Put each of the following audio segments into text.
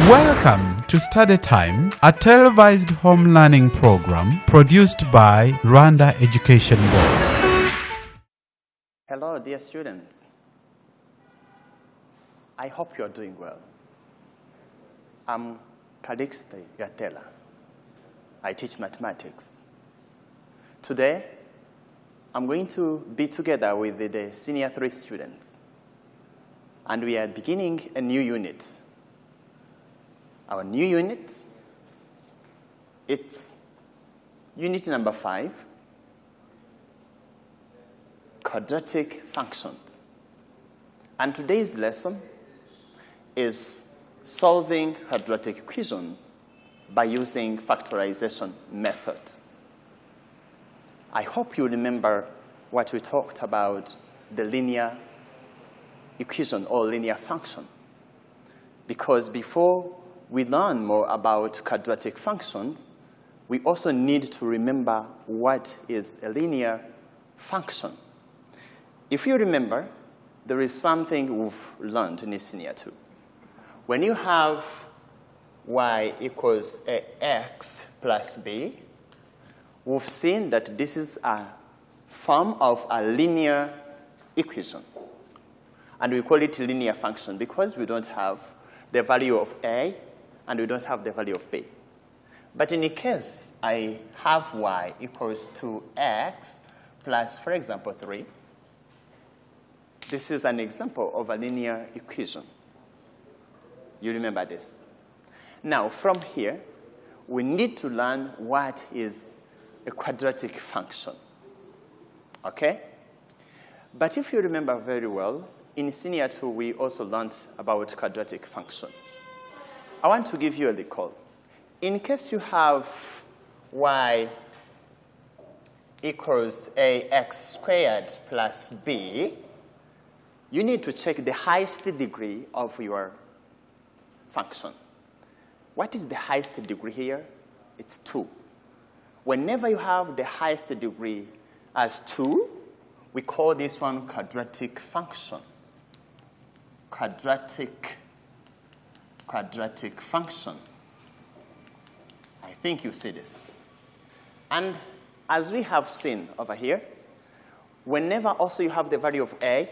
Welcome to Study Time, a televised home learning program produced by Rwanda Education Board. Hello, dear students. I hope you are doing well. I'm Callixte, your teller. I teach mathematics. Today, I'm going to be together with the senior 3 students. And we are beginning a new unit. Our new unit, it's unit number 5, quadratic functions. And today's lesson is solving quadratic equation by using factorization method. I hope you remember what we talked about the linear equation or linear function. Because before we learn more about quadratic functions, we also need to remember what is a linear function. If you remember, there is something we've learned in senior 2. When you have y equals x plus b, we've seen that this is a form of a linear equation. And we call it linear function because we don't have the value of a and we don't have the value of b. But in the case I have y equals to x plus, for example, 3, this is an example of a linear equation. You remember this. Now, from here, we need to learn what is a quadratic function. Okay? But if you remember very well, in senior 2, we also learned about quadratic function. I want to give you a recall. In case you have y equals ax squared plus b, you need to check the highest degree of your function. What is the highest degree here? It's 2. Whenever you have the highest degree as 2, we call this one quadratic function. Quadratic function. I think you see this. And as we have seen over here, whenever also you have the value of a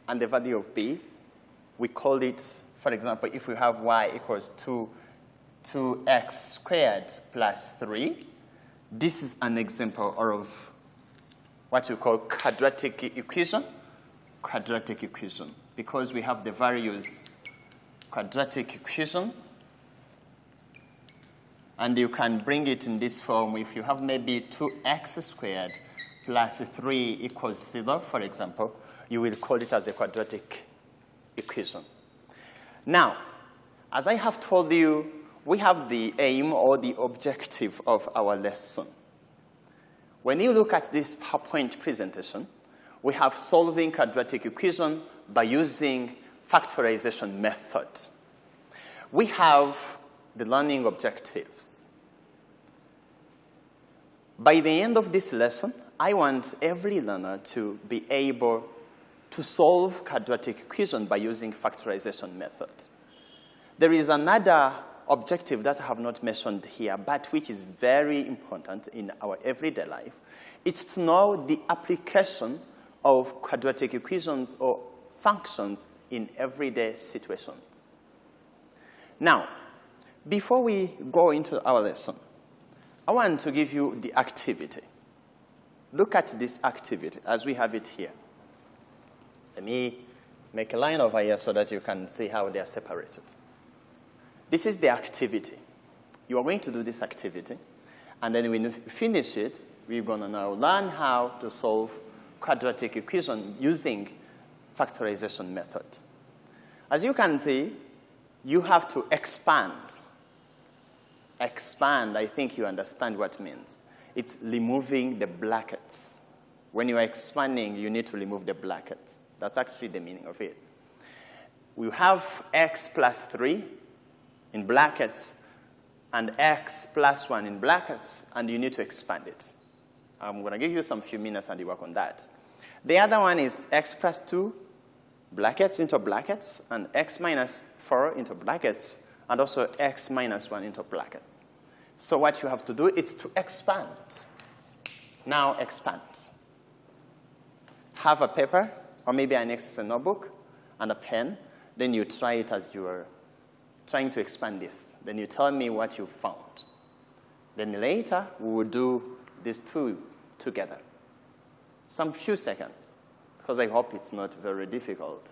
and the value of b, we call it, for example, if we have y equals 2x squared plus 3, this is an example of what we call quadratic equation, because we have the values quadratic equation, and you can bring it in this form. If you have maybe 2x squared plus 3 equals 0, for example, you will call it as a quadratic equation. Now, as I have told you, we have the aim or the objective of our lesson. When you look at this PowerPoint presentation, we have solving quadratic equation by using factorization method. We have the learning objectives. By the end of this lesson, I want every learner to be able to solve quadratic equation by using factorization method. There is another objective that I have not mentioned here, but which is very important in our everyday life. It's to know the application of quadratic equations or functions in everyday situations. Now, before we go into our lesson, I want to give you the activity. Look at this activity as we have it here. Let me make a line over here so that you can see how they are separated. This is the activity. You are going to do this activity, and then when you finish it, we're going to now learn how to solve quadratic equation using factorization method. As you can see, you have to expand. Expand, I think you understand what it means. It's removing the brackets. When you are expanding, you need to remove the brackets. That's actually the meaning of it. We have x plus 3 in brackets and x plus 1 in brackets, and you need to expand it. I'm going to give you some few minutes and you work on that. The other one is x plus 2, brackets into brackets, and x minus 4 into brackets, and also x minus 1 into brackets. So what you have to do is to expand. Now expand. Have a paper, or maybe an exercise notebook, and a pen. Then you try it as you are trying to expand this. Then you tell me what you found. Then later, we will do these two together. Some few seconds, because I hope it's not very difficult.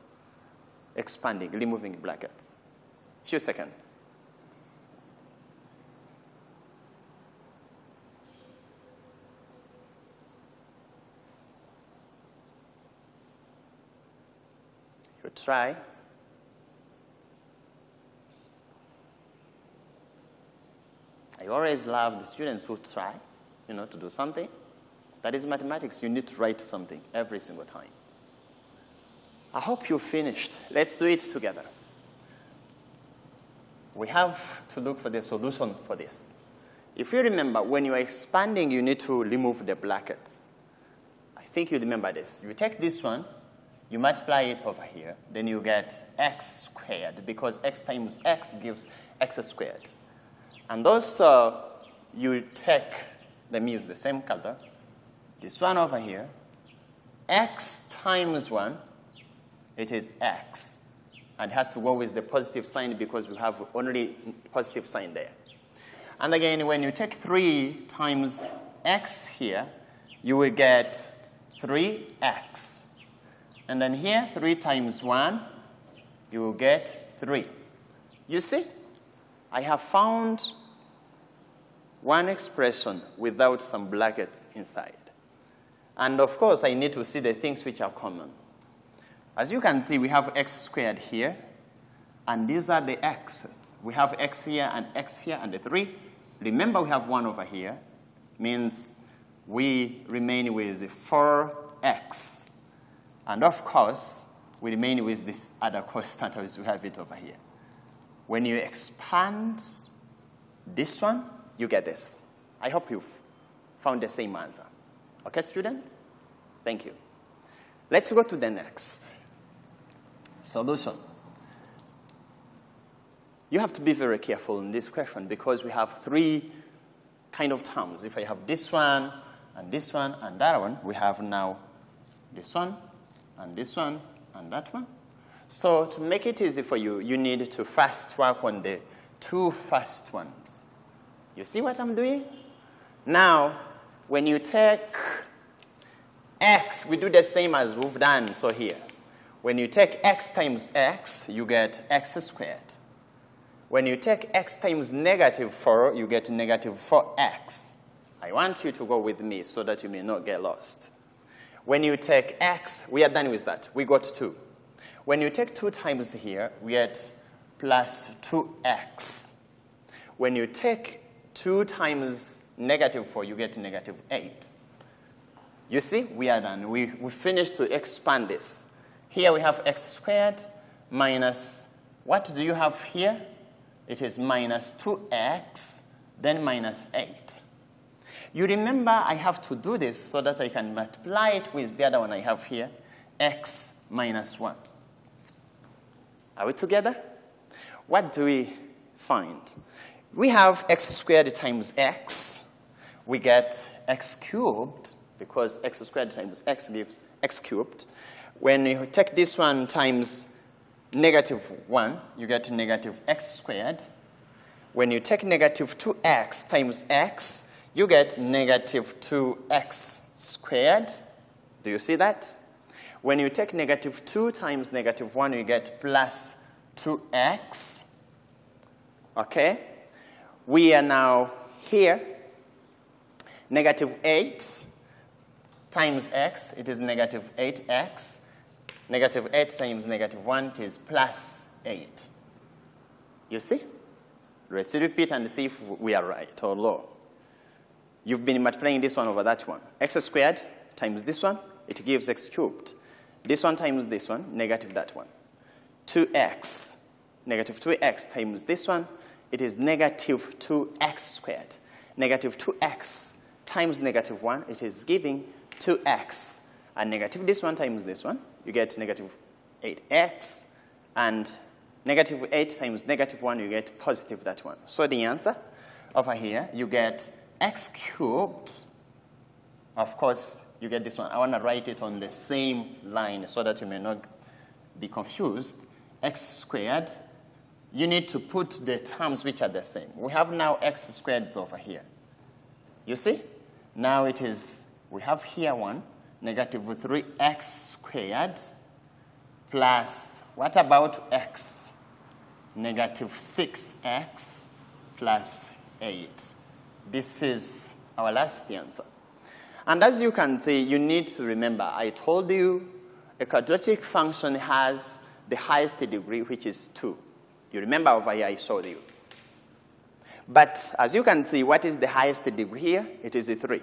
Expanding, removing brackets. Few seconds. You try. I always love the students who try, to do something. That is mathematics. You need to write something every single time. I hope you finished. Let's do it together. We have to look for the solution for this. If you remember, when you are expanding, you need to remove the brackets. I think you remember this. You take this one, you multiply it over here, then you get x squared, because x times x gives x squared. And also, you take, let me use the same color, this one over here, x times 1, it is x. And it has to go with the positive sign because we have only positive sign there. And again, when you take 3 times x here, you will get 3x. And then here, 3 times 1, you will get 3. You see, I have found one expression without some brackets inside. And of course, I need to see the things which are common. As you can see, we have x squared here, and these are the x's. We have x here and the 3. Remember, we have 1 over here, means we remain with 4x. And of course, we remain with this other constant as we have it over here. When you expand this one, you get this. I hope you've found the same answer. Okay, students? Thank you. Let's go to the next. Solution. You have to be very careful in this question because we have 3 kind of terms. If I have this one, and that one, we have now this one, and this one, and that one. So to make it easy for you, you need to first work on the 2 first ones. You see what I'm doing? Now, when you take x, we do the same as we've done so here. When you take x times x, you get x squared. When you take x times negative 4, you get negative 4x. I want you to go with me so that you may not get lost. When you take x, we are done with that. We got 2. When you take 2 times here, we get plus 2x. When you take 2 times negative 4, you get negative 8. You see, we are done. We finished to expand this. Here we have x squared minus, what do you have here? It is minus 2x, then minus 8. You remember I have to do this so that I can multiply it with the other one I have here, x minus 1. Are we together? What do we find? We have x squared times x. We get x cubed, because x squared times x gives x cubed. When you take this one times negative 1, you get negative x squared. When you take negative 2x times x, you get negative 2x squared. Do you see that? When you take negative 2 times negative 1, you get plus 2x. Okay? We are now here. Negative 8 times x, it is negative 8x. Negative 8 times negative 1, it is plus 8. You see? Let's repeat and see if we are right or wrong. You've been multiplying this one over that one. X squared times this one, it gives x cubed. This one times this one, negative that one. 2x, negative 2x times this one, it is negative 2x squared. Negative 2x times negative 1, it is giving 2x. And negative this one times this one, you get negative 8x. And Negative 8 times negative 1, you get positive that one. So the answer over here, you get x cubed. Of course, you get this one. I want to write it on the same line so that you may not be confused. X squared. You need to put the terms which are the same. We have now x squared over here. You see? Now it is, we have here 1, negative 3x squared plus, what about x? Negative 6x plus 8. This is our last answer. And as you can see, you need to remember, I told you a quadratic function has the highest degree, which is 2. You remember over here I showed you. But as you can see, what is the highest degree here? It is a 3.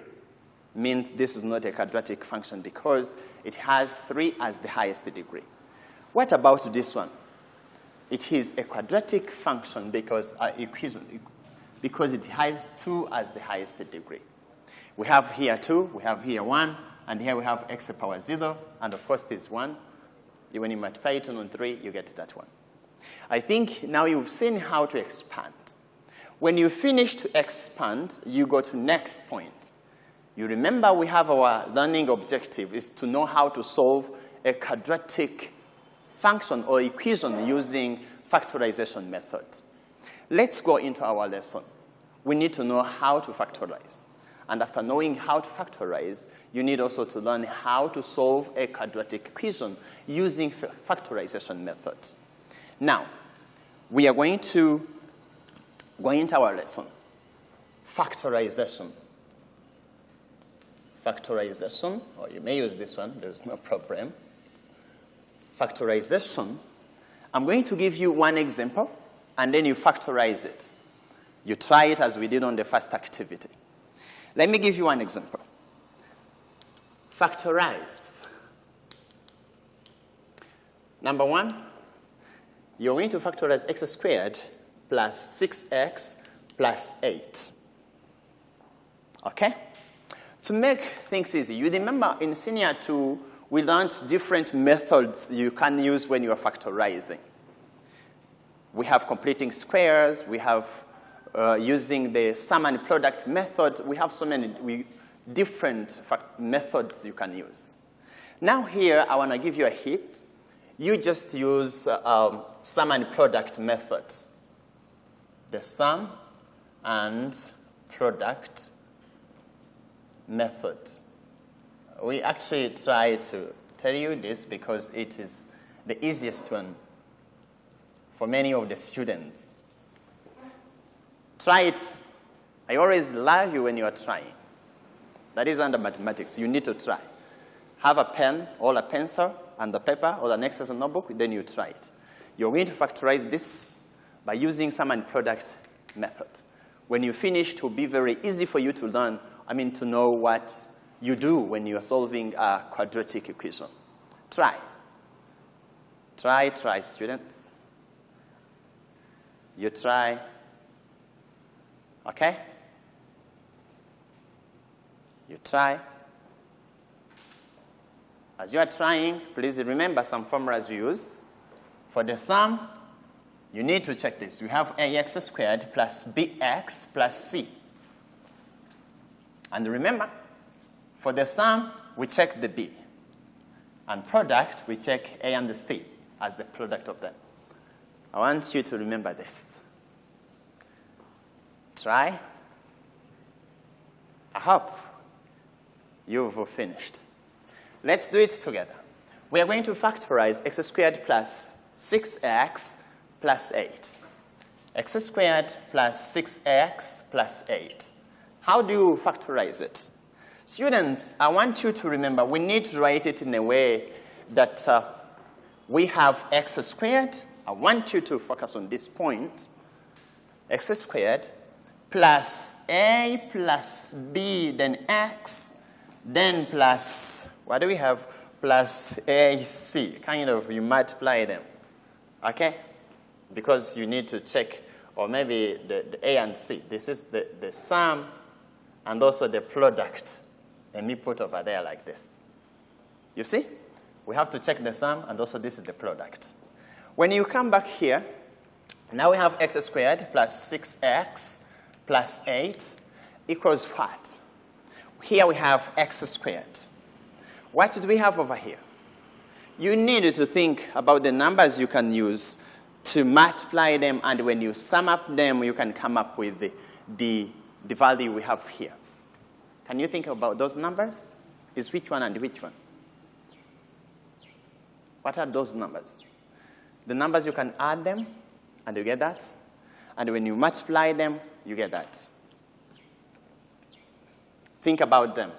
Means this is not a quadratic function because it has 3 as the highest degree. What about this one? It is a quadratic function because it has 2 as the highest degree. We have here 2, we have here 1, and here we have x power 0, and of course this 1. When you multiply it on 3, you get that one. I think now you've seen how to expand. When you finish to expand, you go to next point. You remember we have our learning objective is to know how to solve a quadratic function or equation using factorization method. Let's go into our lesson. We need to know how to factorize. And after knowing how to factorize, you need also to learn how to solve a quadratic equation using factorization methods. Now, we are going to go into our lesson. Factorization. Factorization, or you may use this one, there's no problem. Factorization. I'm going to give you one example, and then you factorize it. You try it as we did on the first activity. Let me give you one example. Factorize. Number 1, you're going to factorize x squared plus 6x plus 8. Okay? To make things easy, you remember in senior 2, we learned different methods you can use when you are factorizing. We have completing squares, we have using the sum and product method. We have so many different methods you can use. Now here, I want to give you a hint. You just use sum and product method. The sum and product method. We actually try to tell you this because it is the easiest one for many of the students. Try it. I always love you when you are trying. That is under mathematics. You need to try. Have a pen or a pencil and the paper or an exercise notebook, then you try it. You're going to factorize this by using sum and product method. When you finish, it will be very easy for you to learn, to know what you do when you are solving a quadratic equation. Try. Try, students. You try. Okay? You try. As you are trying, please remember some formulas we use. For the sum, you need to check this. You have ax squared plus bx plus c. And remember, for the sum, we check the b. And product, we check a and the c as the product of them. I want you to remember this. Try. I hope you've finished. Let's do it together. We are going to factorize x squared plus 6x plus 8. X squared plus 6x plus 8. How do you factorize it? Students, I want you to remember we need to write it in a way that we have x squared. I want you to focus on this point. X squared plus a plus b, then x, then plus, what do we have? Plus ac. You multiply them. Okay? Because you need to check, or maybe the a and c. This is the sum and also the product. Let me put over there like this. You see? We have to check the sum, and also this is the product. When you come back here, now we have x squared plus 6x plus 8 equals what? Here we have x squared. What do we have over here? You need to think about the numbers you can use to multiply them, and when you sum up them, you can come up with the value we have here. Can you think about those numbers? Is which one and which one? What are those numbers? The numbers you can add them, and you get that. And when you multiply them, you get that. Think about them.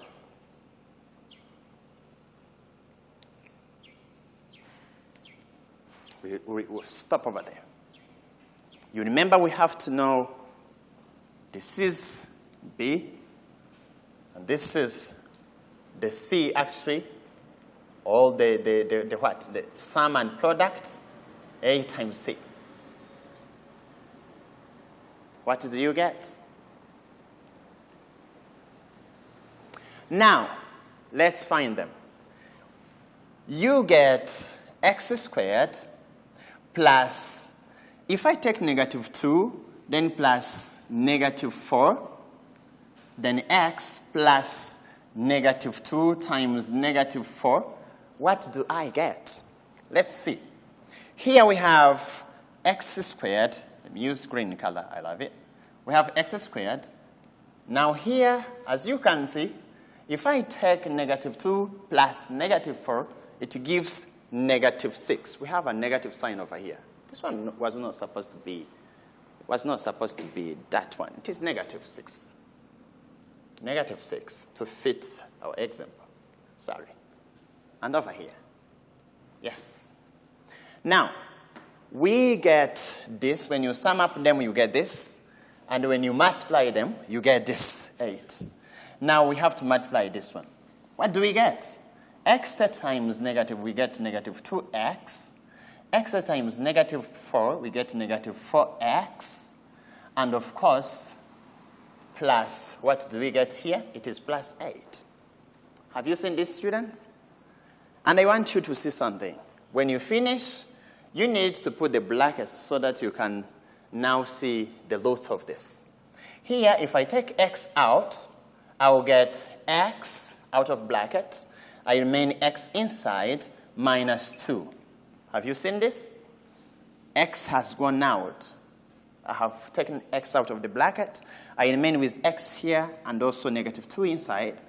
We'll stop over there. You remember we have to know this is B, and this is the C actually, all the what? The sum and product, A times C. What do you get? Now, let's find them. You get x squared plus, if I take negative 2, then plus negative 4, then x plus negative 2 times negative 4. What do I get? Let's see. Here we have x squared. Let me use green color. I love it. We have x squared. Now here, as you can see, if I take negative 2 plus negative 4, it gives negative 6. We have a negative sign over here. This one was not supposed to be that one. It is negative 6. Negative 6 to fit our example. Sorry. And over here. Yes. Now, we get this. When you sum up them, you get this. And when you multiply them, you get this, 8. Now we have to multiply this one. What do we get? X times negative, we get negative 2x. X times negative 4, we get negative 4x. And of course, plus, what do we get here? It is plus 8. Have you seen this, students? And I want you to see something. When you finish, you need to put the brackets so that you can now see the roots of this. Here, if I take x out, I will get x out of bracket. I remain x inside minus 2. Have you seen this? X has gone out. I have taken x out of the bracket. I remain with x here and also negative 2 inside.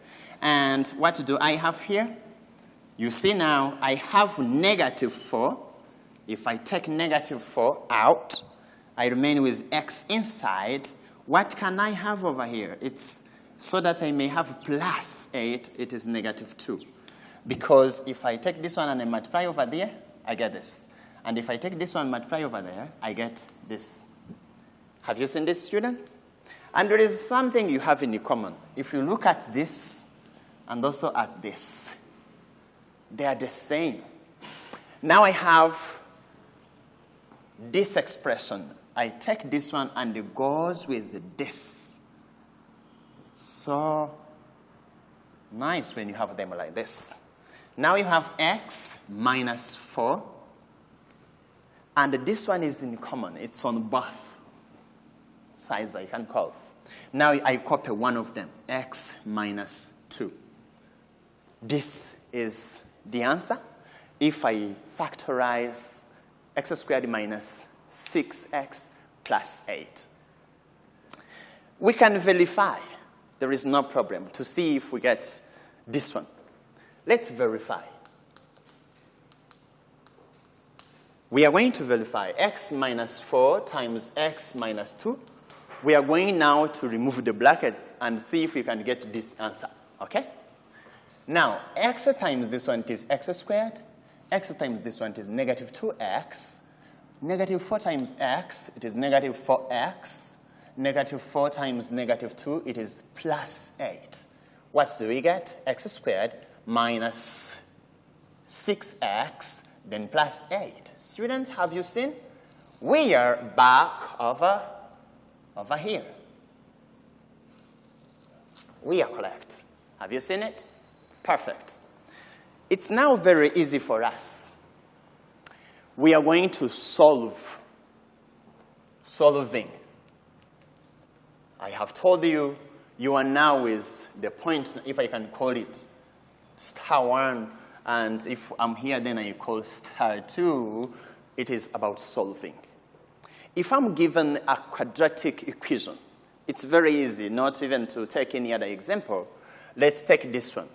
And what do I have here? You see now I have negative 4. If I take negative 4 out, I remain with x inside. What can I have over here? It's so that I may have plus 8, it is negative 2. Because if I take this one and I multiply over there, I get this. And if I take this one and multiply over there, I get this. Have you seen this, students? And there is something you have in common. If you look at this and also at this, they are the same. Now I have this expression. I take this one and it goes with this. It's so nice when you have them like this. Now you have x minus 4. And this one is in common. It's on both sides, I can call. Now I copy one of them, x minus 2. This is the answer. If I factorize x squared minus 6x plus 8. We can verify. There is no problem to see if we get this one. Let's verify. We are going to verify x minus 4 times x minus 2. We are going now to remove the brackets and see if we can get this answer, okay? Now, x times this one is x squared. X times this one is negative 2x. Negative 4 times x, it is negative 4x. Negative 4 times negative 2, it is plus 8. What do we get? X squared minus 6x, then plus 8. Students, have you seen? We are back over here. We are correct. Have you seen it? Perfect. It's now very easy for us. we are going to solving. I have told you, you are now with the point, if I can call it star 1, and if I'm here, then I call star 2. It is about solving. If I'm given a quadratic equation, it's very easy, not even to take any other example. Let's take this one.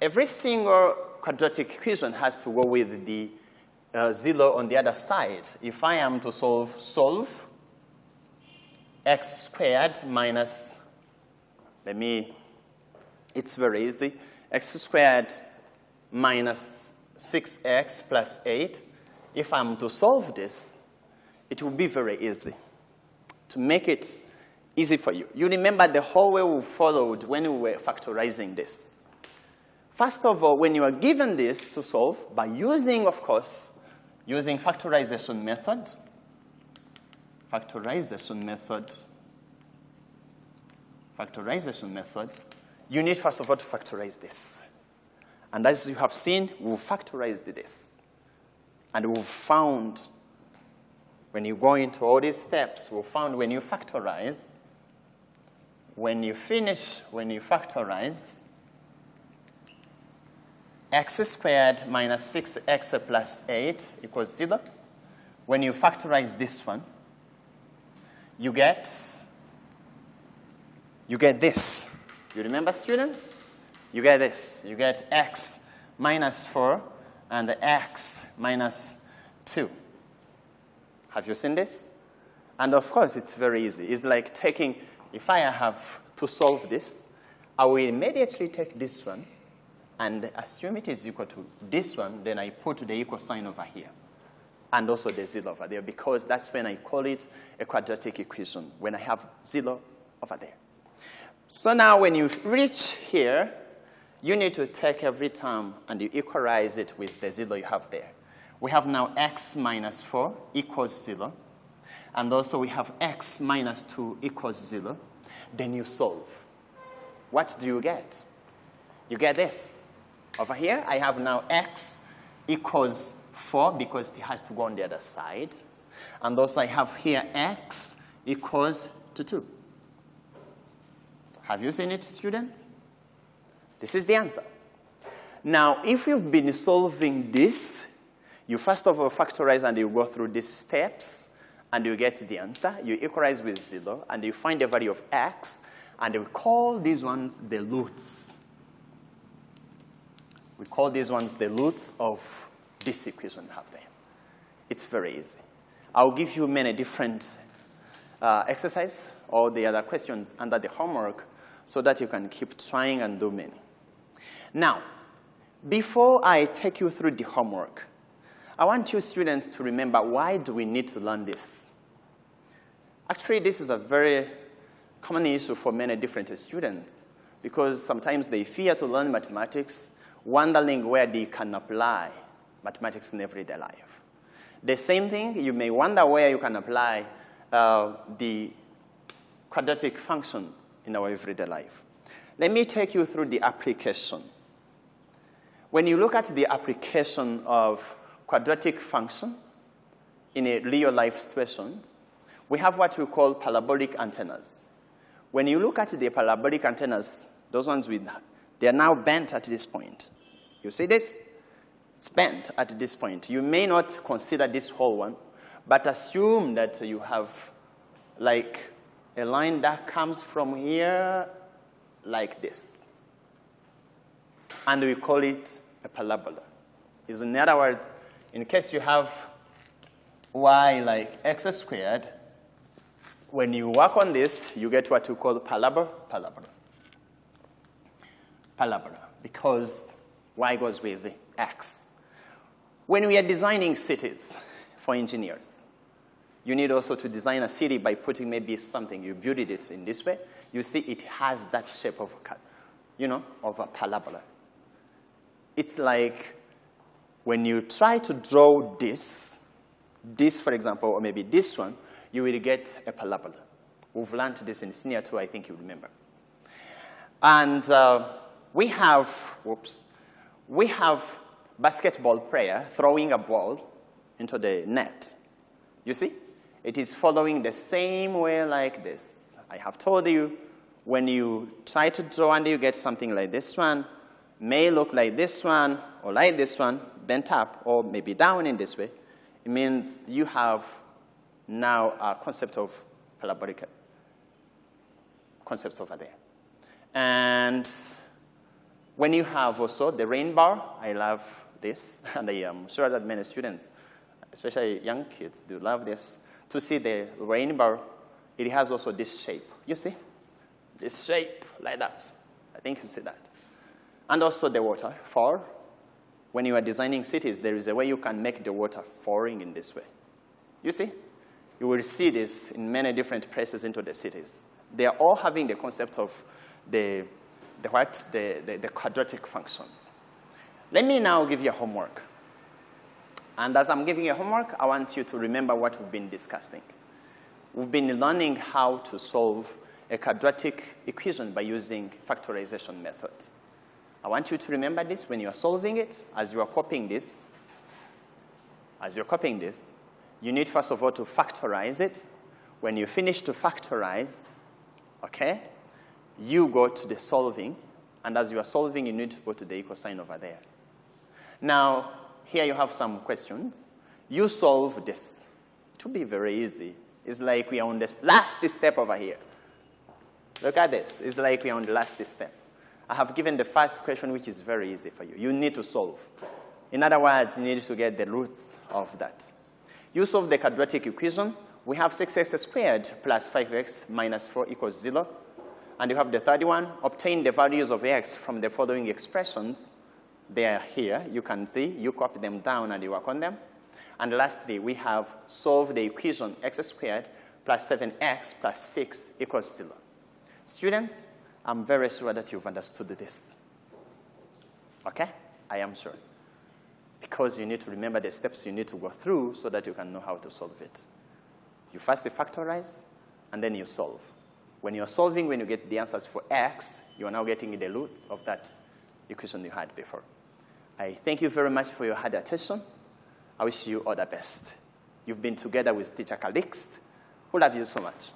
Every single quadratic equation has to go with the 0 on the other side. If I am to solve x squared minus, it's very easy, x squared minus 6x plus 8. If I'm to solve this, it will be very easy. To make it easy for you, you remember the whole way we followed when we were factorizing this. First of all, when you are given this to solve, by using, of course, using factorization method, you need, first of all, to factorize this. And as you have seen, we've factorized this. And we've found, when you go into all these steps, we've found when you factorize, when you factorize, x squared minus 6x plus 8 equals 0. When you factorize this one, you get this. You remember, students? You get this. You get x minus 4 and x minus 2. Have you seen this? And of course, it's very easy. It's like taking, if I have to solve this, I will immediately take this one and assume it is equal to this one, then I put the equal sign over here. And also the 0 over there, because that's when I call it a quadratic equation, when I have 0 over there. So now when you reach here, you need to take every term and you equalize it with the 0 you have there. We have now x minus 4 equals 0. And also we have x minus 2 equals 0. Then you solve. What do you get? You get this. Over here, I have now x equals 4 because it has to go on the other side. And also I have here x equals to 2. Have you seen it, students? This is the answer. Now, if you've been solving this, you first of all factorize and you go through these steps and you get the answer. You equalize with 0 and you find the value of x, and we call these ones the roots. We call these ones the roots of this equation you have there. It's very easy. I'll give you many different exercises or the other questions under the homework so that you can keep trying and do many. Now, before I take you through the homework, I want you students to remember, why do we need to learn this? Actually, this is a very common issue for many different students, because sometimes they fear to learn mathematics, wondering where they can apply mathematics in everyday life. The same thing, you may wonder where you can apply the quadratic functions in our everyday life. Let me take you through the application. When you look at the application of quadratic function in a real life situations, we have what we call parabolic antennas. When you look at the parabolic antennas, those ones they are now bent at this point. You see this? It's bent at this point. You may not consider this whole one, but assume that you have like a line that comes from here like this. And we call it a parabola. In other words, in case you have y like x squared, when you work on this, you get what we call parabola, because y goes with x. When we are designing cities for engineers, you need also to design a city by putting maybe something. You build it in this way. You see it has that shape of a parabola. It's like when you try to draw this, for example, or maybe this one, you will get a parabola. We've learned this in senior 2, I think you remember. And we have basketball player throwing a ball into the net. You see? It is following the same way like this. I have told you, when you try to draw and you get something like this one, may look like this one or like this one, bent up or maybe down in this way, it means you have now a concept of parabolic concepts over there. And when you have also the rainbow, I love this, and I am sure that many students, especially young kids, do love this. To see the rainbow, it has also this shape. You see? This shape, like that. I think you see that. And also the waterfall. When you are designing cities, there is a way you can make the water falling in this way. You see? You will see this in many different places into the cities. They are all having the concept of the quadratic functions. Let me now give you a homework. And as I'm giving you homework, I want you to remember what we've been discussing. We've been learning how to solve a quadratic equation by using factorization method. I want you to remember this when you are solving it, as you are copying this. As you're copying this, you need first of all to factorize it. When you finish to factorize, okay, you go to the solving, and as you are solving, you need to go to the equal sign over there. Now, here you have some questions. You solve this. It will be very easy. It's like we are on the last step over here. Look at this. It's like we are on the last step. I have given the first question, which is very easy for you. You need to solve. In other words, you need to get the roots of that. You solve the quadratic equation. We have 6x squared plus 5x minus 4 equals 0. And you have the third one. Obtain the values of x from the following expressions. They are here. You can see. You copy them down and you work on them. And lastly, we have solved the equation x squared plus 7x plus 6 equals 0. Students, I'm very sure that you've understood this. Okay? I am sure. Because you need to remember the steps you need to go through so that you can know how to solve it. You first factorize, and then you solve. When you're solving, when you get the answers for x, you're now getting the roots of that equation you had before. I thank you very much for your hard attention. I wish you all the best. You've been together with teacher Callixte, who loves you so much.